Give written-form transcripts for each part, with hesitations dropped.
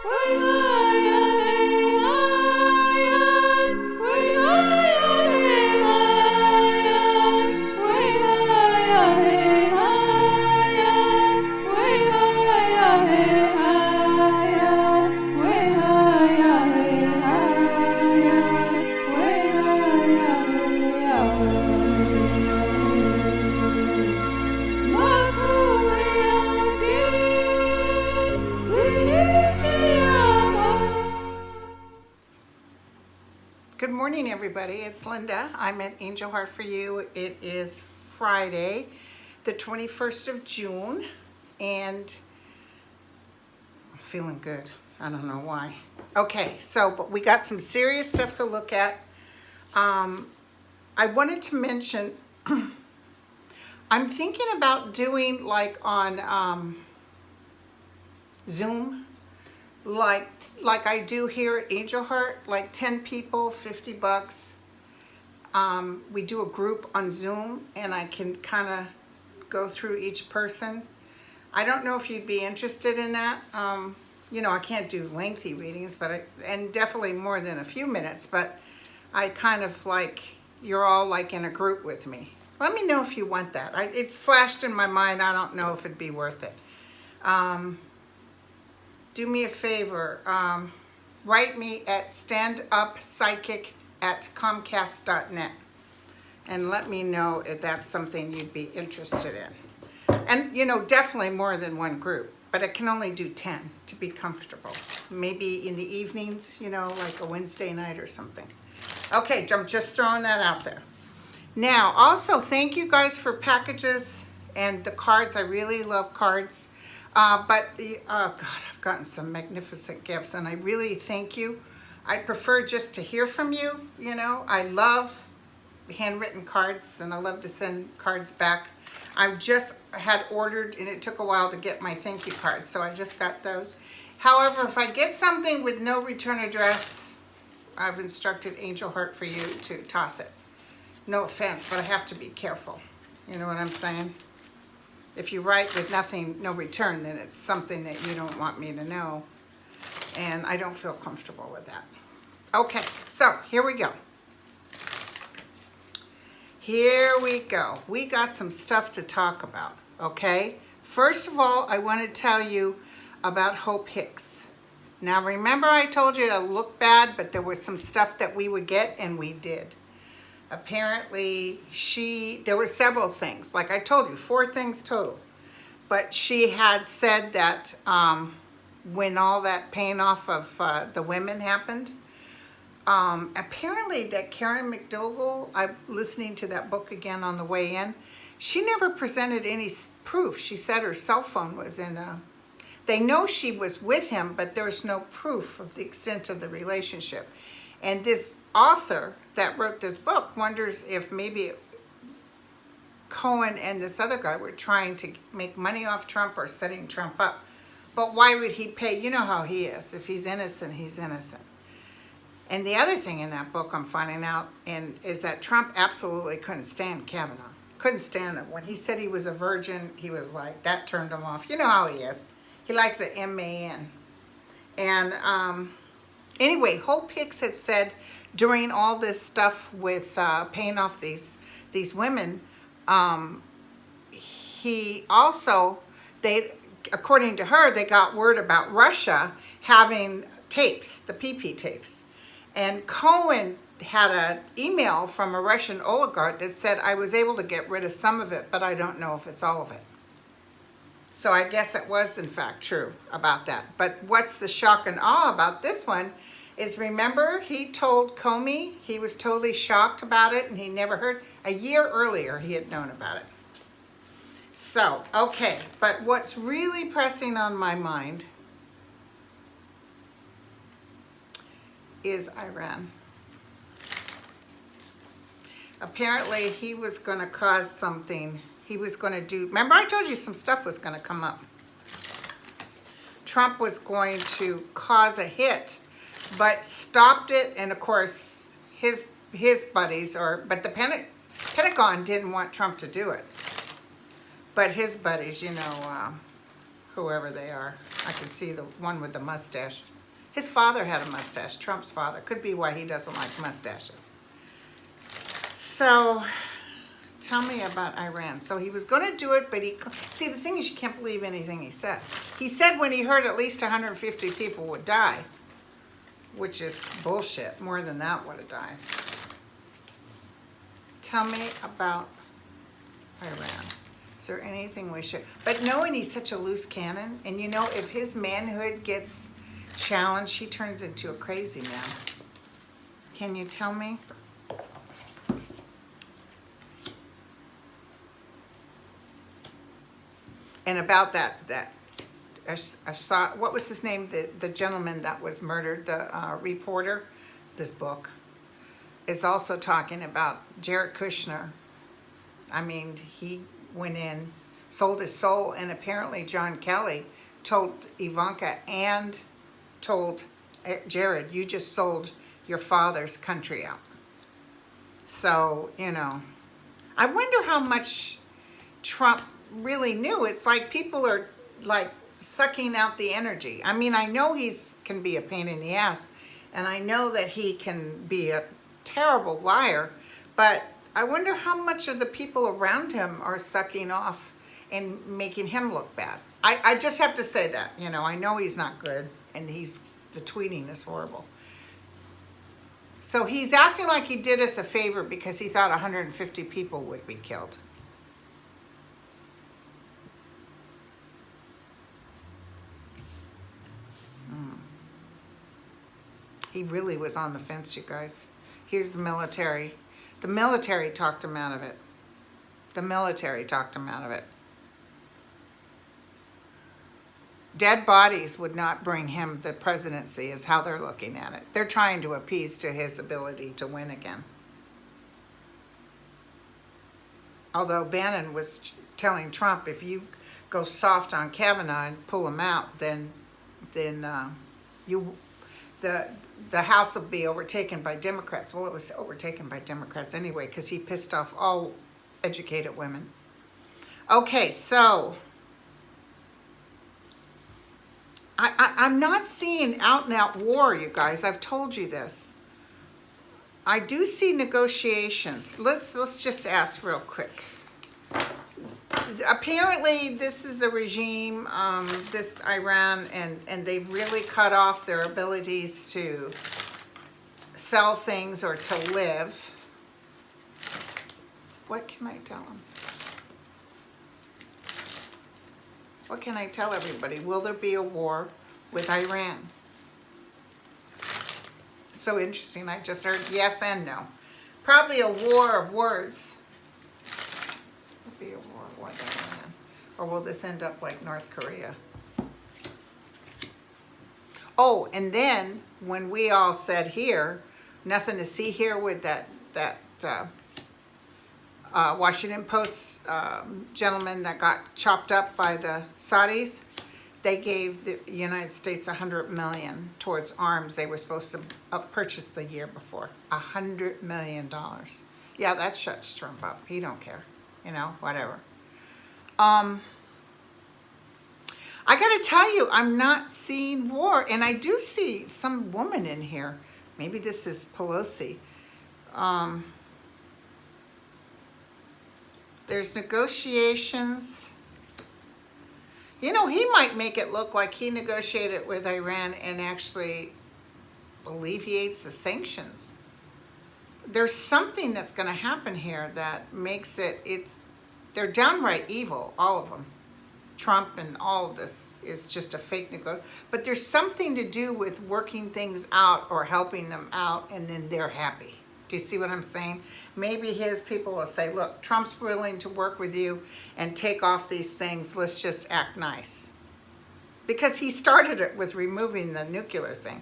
Good morning, everybody. It's Linda. I'm at Angel Heart for You. It is Friday, the 21st of June, and I'm feeling good. I don't know why. Okay, but we got some serious stuff to look at. I wanted to mention, I'm thinking about doing like on Zoom, like I do here at Angel Heart, like 10 people, $50. We do a group on Zoom, and I can kind of go through each person. I don't know if you'd be interested in that. You know, I can't do lengthy readings, but and definitely more than a few minutes, but I kind of like, you're all like in a group with me. Let me know if you want that. It flashed in my mind. I don't know if it'd be worth it. Do me a favor, write me at standuppsychic@comcast.net and let me know if that's something you'd be interested in. And, you know, definitely more than one group, but I can only do 10 to be comfortable. Maybe in the evenings, you know, like a Wednesday night or something. Okay, I'm just throwing that out there. Now, also, thank you guys for packages and the cards. I really love cards. Oh God, I've gotten some magnificent gifts, and I really thank you. I prefer just to hear from you. You know, I love handwritten cards, and I love to send cards back. I just had ordered, and it took a while to get my thank you cards, so I just got those. However, if I get something with no return address, I've instructed Angel Heart for You to toss it. No offense, but I have to be careful. You know what I'm saying? If you write with nothing, no return, then it's something that you don't want me to know. And I don't feel comfortable with that. Okay, so here we go. Here we go. We got some stuff to talk about, okay? First of all, I want to tell you about Hope Hicks. Now, remember I told you to look bad, but there was some stuff that we would get, and we did. Apparently, there were several things. Like I told you, 4 things total. But she had said that when all that paying off of the women happened, apparently that Karen McDougal, I'm listening to that book again on the way in, she never presented any proof. She said her cell phone was in they know she was with him, but there's no proof of the extent of the relationship. And this author that wrote this book wonders if maybe Cohen and this other guy were trying to make money off Trump or setting Trump up. But why would he pay? You know how he is. If he's innocent, he's innocent. And the other thing in that book I'm finding out is that Trump absolutely couldn't stand Kavanaugh. Couldn't stand him. When he said he was a virgin, he was like, that turned him off. You know how he is. He likes an M-A-N. And anyway, Hope Hicks had said during all this stuff with paying off these women, he also, according to her, they got word about Russia having tapes, the PP tapes. And Cohen had an email from a Russian oligarch that said, I was able to get rid of some of it, but I don't know if it's all of it. So I guess it was in fact true about that. But what's the shock and awe about this one is, remember, he told Comey he was totally shocked about it and he never heard. A year earlier, he had known about it. So, okay, but what's really pressing on my mind is Iran. Apparently, he was going to cause something. He was going to do, remember I told you some stuff was going to come up. Trump was going to cause a hit, but stopped it, and of course, his buddies, but the Pentagon didn't want Trump to do it. But his buddies, you know, whoever they are. I can see the one with the mustache. His father had a mustache, Trump's father. Could be why he doesn't like mustaches. So, tell me about Iran. So he was going to do it, but see, the thing is, you can't believe anything he said. He said when he heard at least 150 people would die, which is bullshit. More than that would have died. Tell me about Iran. Is there anything we should... But knowing he's such a loose cannon, and you know, if his manhood gets challenged, he turns into a crazy man. Can you tell me? And about that I saw, what was his name? The gentleman that was murdered, the reporter. This book is also talking about Jared Kushner. I mean, he went in, sold his soul, and apparently John Kelly told Ivanka and told Jared, you just sold your father's country out. So, you know, I wonder how much Trump really knew. It's like people are like sucking out the energy. I mean, I know he's can be a pain in the ass, and I know that he can be a terrible liar, but I wonder how much of the people around him are sucking off and making him look bad. I just have to say that, you know, I know he's not good, and the tweeting is horrible. So he's acting like he did us a favor because he thought 150 people would be killed. He really was on the fence, you guys. Here's the military. The military talked him out of it. The military talked him out of it. Dead bodies would not bring him the presidency, is how they're looking at it. They're trying to appease to his ability to win again. Although Bannon was telling Trump, if you go soft on Kavanaugh and pull him out, then the House will be overtaken by Democrats. Well, it was overtaken by Democrats anyway because he pissed off all educated women. Okay, so I'm not seeing out and out war, you guys. I've told you this. I do see negotiations. Let's just ask real quick. Apparently, this is a regime, this Iran, and they've really cut off their abilities to sell things or to live. What can I tell them? What can I tell everybody? Will there be a war with Iran? So interesting. I just heard yes and no. Probably a war of words. Will be a war with Iran. Or will this end up like North Korea? Oh, and then when we all said here, nothing to see here with that Washington Post gentleman that got chopped up by the Saudis, they gave the United States $100 million towards arms they were supposed to have purchased the year before. $100 million. Yeah, that shuts Trump up. He don't care. You know, whatever. I gotta tell you, I'm not seeing war, and I do see some woman in here. Maybe this is Pelosi. There's negotiations. You know, he might make it look like he negotiated with Iran and actually alleviates the sanctions. There's something that's going to happen here that makes they're downright evil, all of them. Trump and all of this is just a fake negotiation. But there's something to do with working things out or helping them out, and then they're happy. Do you see what I'm saying? Maybe his people will say, look, Trump's willing to work with you and take off these things. Let's just act nice. Because he started it with removing the nuclear thing.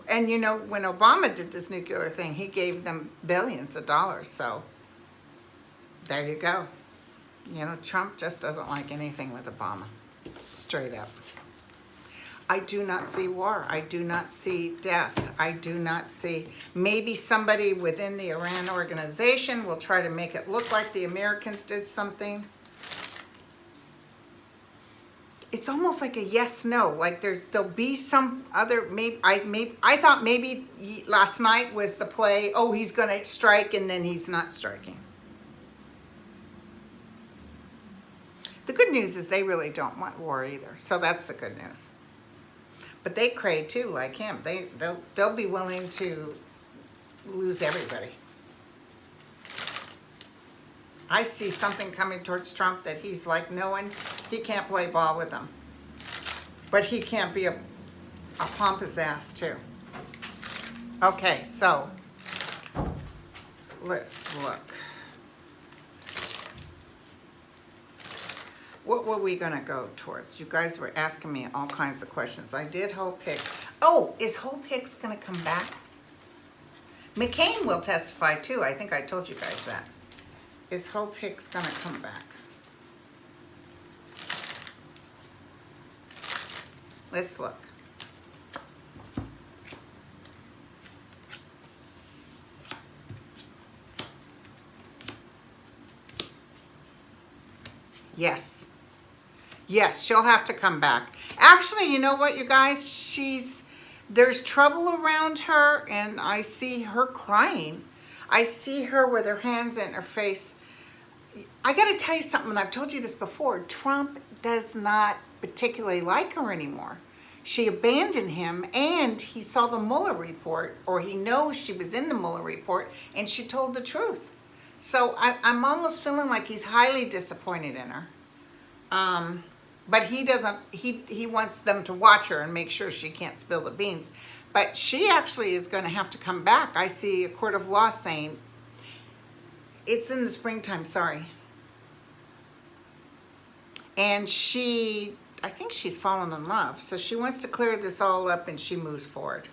And you know, when Obama did this nuclear thing, he gave them billions of dollars. So there you go. You know, Trump just doesn't like anything with Obama. Straight up. I do not see war. I do not see death. I do not see... Maybe somebody within the Iran organization will try to make it look like the Americans did something. it's almost like a yes, no, like there'll be some other, I thought maybe last night was the play, oh, he's gonna strike and then he's not striking. The good news is they really don't want war either, so that's the good news. But they crave too, like him. They'll be willing to lose everybody. I see something coming towards Trump that he's like knowing he can't play ball with them. But he can't be a pompous ass too. Okay, so let's look. What were we gonna go towards? You guys were asking me all kinds of questions. I did Hope Hicks. Oh, is Hope Hicks gonna come back? McCain will testify too. I think I told you guys that. Is Hope Hicks gonna come back? Let's look. Yes. Yes, she'll have to come back. Actually, you know what, you guys? There's trouble around her, and I see her crying. I see her with her hands in her face. I got to tell you something, and I've told you this before. Trump does not particularly like her anymore. She abandoned him, and he saw the Mueller report, or he knows she was in the Mueller report, and she told the truth. So I'm almost feeling like he's highly disappointed in her. But he doesn't, he wants them to watch her and make sure she can't spill the beans. But she actually is going to have to come back. I see a court of law saying, it's in the springtime, sorry. And I think she's fallen in love. So she wants to clear this all up and she moves forward.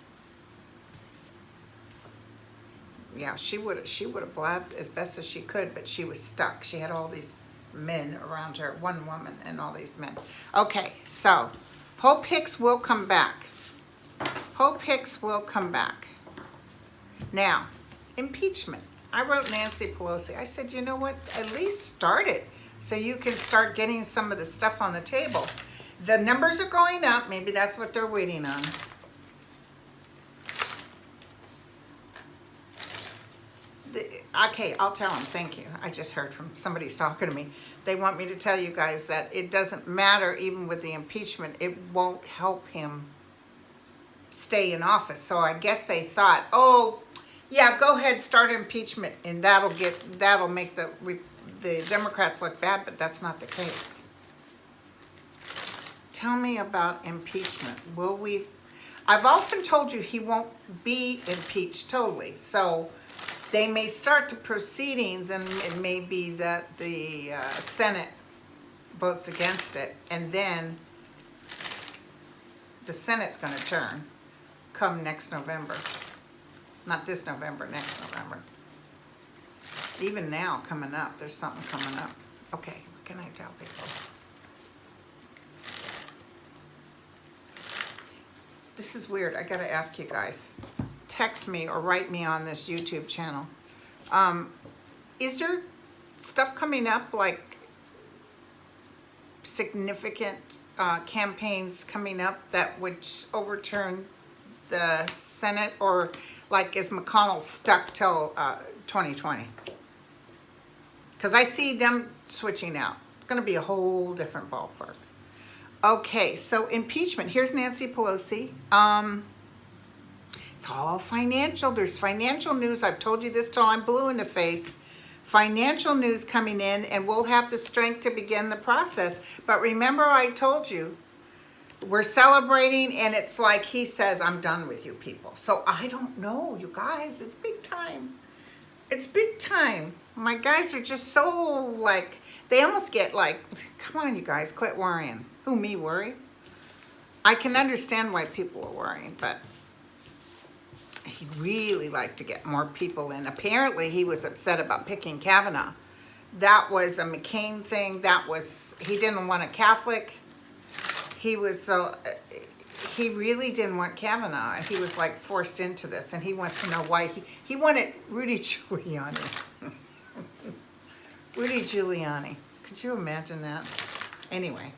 Yeah, she would have blabbed as best as she could, but she was stuck. She had all these men around her, one woman and all these men. Okay, so Hope Hicks will come back. Hope Hicks will come back. Now, impeachment. I wrote Nancy Pelosi. I said, you know what? At least start it so you can start getting some of the stuff on the table. The numbers are going up. Maybe that's what they're waiting on. Okay, I'll tell them. Thank you. I just heard from somebody's talking to me. They want me to tell you guys that it doesn't matter, even with the impeachment, it won't help him stay in office. So I guess they thought, oh, yeah, go ahead, start impeachment, and that'll make the Democrats look bad, but that's not the case. Tell me about impeachment. I've often told you he won't be impeached totally, so they may start the proceedings, and it may be that the Senate votes against it, and then the Senate's going to turn come next November. Not this November, next November. Even now, coming up, there's something coming up. Okay, what can I tell people? This is weird. I got to ask you guys. Text me or write me on this YouTube channel. Is there stuff coming up, like significant campaigns coming up that would overturn the Senate, or like is McConnell stuck till 2020? Because I see them switching out. It's going to be a whole different ballpark. Okay, so impeachment. Here's Nancy Pelosi. It's all financial. There's financial news. I've told you this till I'm blue in the face. Financial news coming in, and we'll have the strength to begin the process. But remember, I told you, we're celebrating, and it's like he says, I'm done with you people. So I don't know, you guys. It's big time. It's big time. My guys are just so like, they almost get like, come on, you guys, quit worrying. Who, me, worry? I can understand why people are worrying, but he'd really like to get more people in. Apparently, he was upset about picking Kavanaugh. That was a McCain thing. He didn't want a Catholic. He really didn't want Kavanaugh. He was like forced into this, and he wants to know why. He wanted Rudy Giuliani. Rudy Giuliani. Could you imagine that? Anyway,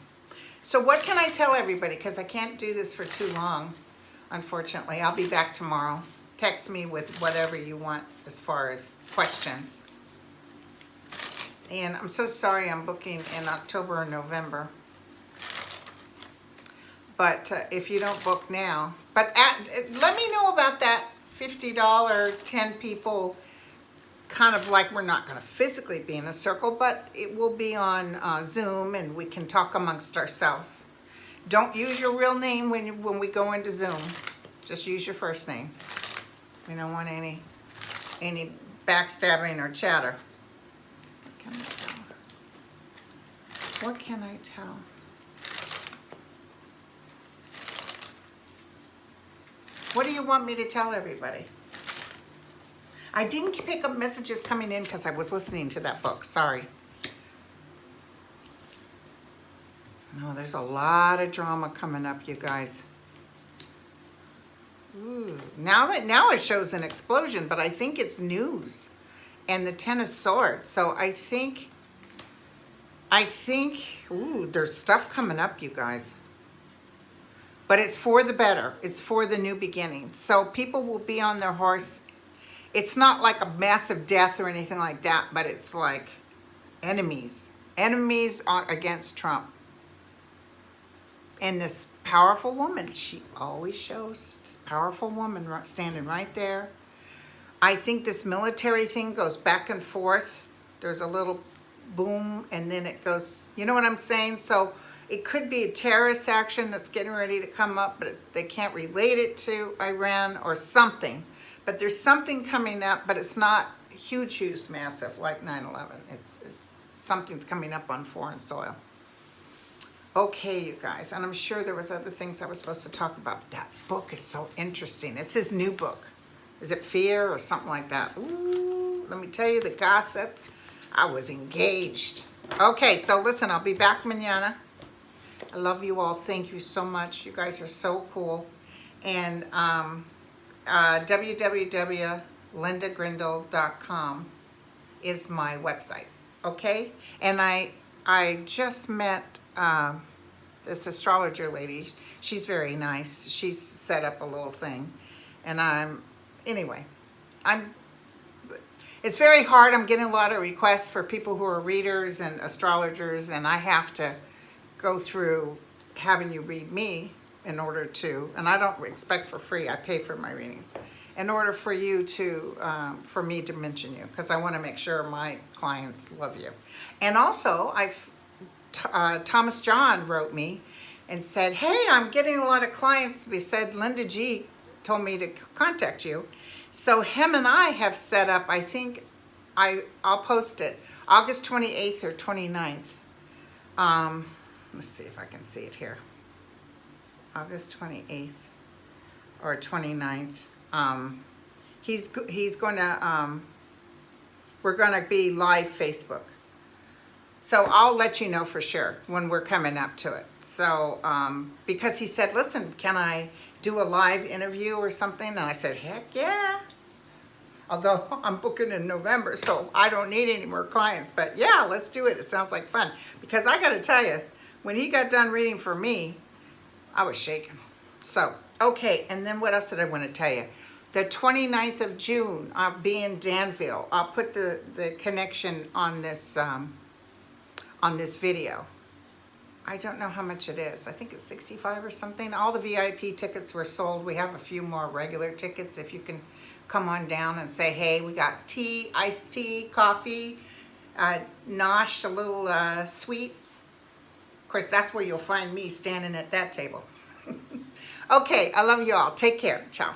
So what can I tell everybody? Because I can't do this for too long, unfortunately. I'll be back tomorrow. Text me with whatever you want as far as questions. And I'm so sorry I'm booking in October or November. But if you don't book now, but let me know about that $50, 10 people, kind of like we're not going to physically be in a circle, but it will be on Zoom and we can talk amongst ourselves. Don't use your real name when we go into Zoom. Just use your first name. We don't want any backstabbing or chatter. What can I tell? What can I tell? What do you want me to tell everybody? I didn't pick up messages coming in because I was listening to that book. Sorry. No, there's a lot of drama coming up, you guys. Ooh, now it shows an explosion, but I think it's news and the Ten of Swords. So I think, ooh, there's stuff coming up, you guys. But it's for the better. It's for the new beginning. So people will be on their horse. It's not like a massive death or anything like that, but it's like enemies. Enemies against Trump. And this powerful woman, she always shows this powerful woman standing right there. I think this military thing goes back and forth. There's a little boom and then it goes, you know what I'm saying? So it could be a terrorist action that's getting ready to come up, but they can't relate it to Iran or something. But there's something coming up, but it's not huge, massive like 9/11. It's something's coming up on foreign soil. Okay, you guys, and I'm sure there was other things I was supposed to talk about, but that book is so interesting. It's his new book. Is it Fear or something like that? Ooh, let me tell you the gossip. I was engaged. Okay, so listen, I'll be back mañana. I love you all. Thank you so much. You guys are so cool. And www.lindagrindle.com is my website. Okay? And I just met this astrologer lady. She's very nice. She's set up a little thing. And it's very hard. I'm getting a lot of requests for people who are readers and astrologers, and I have to go through having you read me in order to, and I don't expect for free, I pay for my readings, in order for you to, for me to mention you, because I want to make sure my clients love you. And also, Thomas John wrote me and said, hey, I'm getting a lot of clients. He said, Linda G told me to contact you. So him and I have set up, I think, I'll post it, August 28th or 29th. Let's see if I can see it here. August 28th or 29th. He's going to, we're going to be live Facebook. So I'll let you know for sure when we're coming up to it. So, because he said, listen, can I do a live interview or something? And I said, heck yeah. Although I'm booking in November, so I don't need any more clients. But yeah, let's do it. It sounds like fun. Because I got to tell you, when he got done reading for me, I was shaking. So, okay. And then what else did I want to tell you? The 29th of June, I'll be in Danville. I'll put the connection on this video. I don't know how much it is. I think it's $65 or something. All the VIP tickets were sold. We have a few more regular tickets. If you can come on down and say, hey, we got tea, iced tea, coffee, nosh, a little sweet. Of course, that's where you'll find me standing at that table. Okay, I love you all. Take care. Ciao.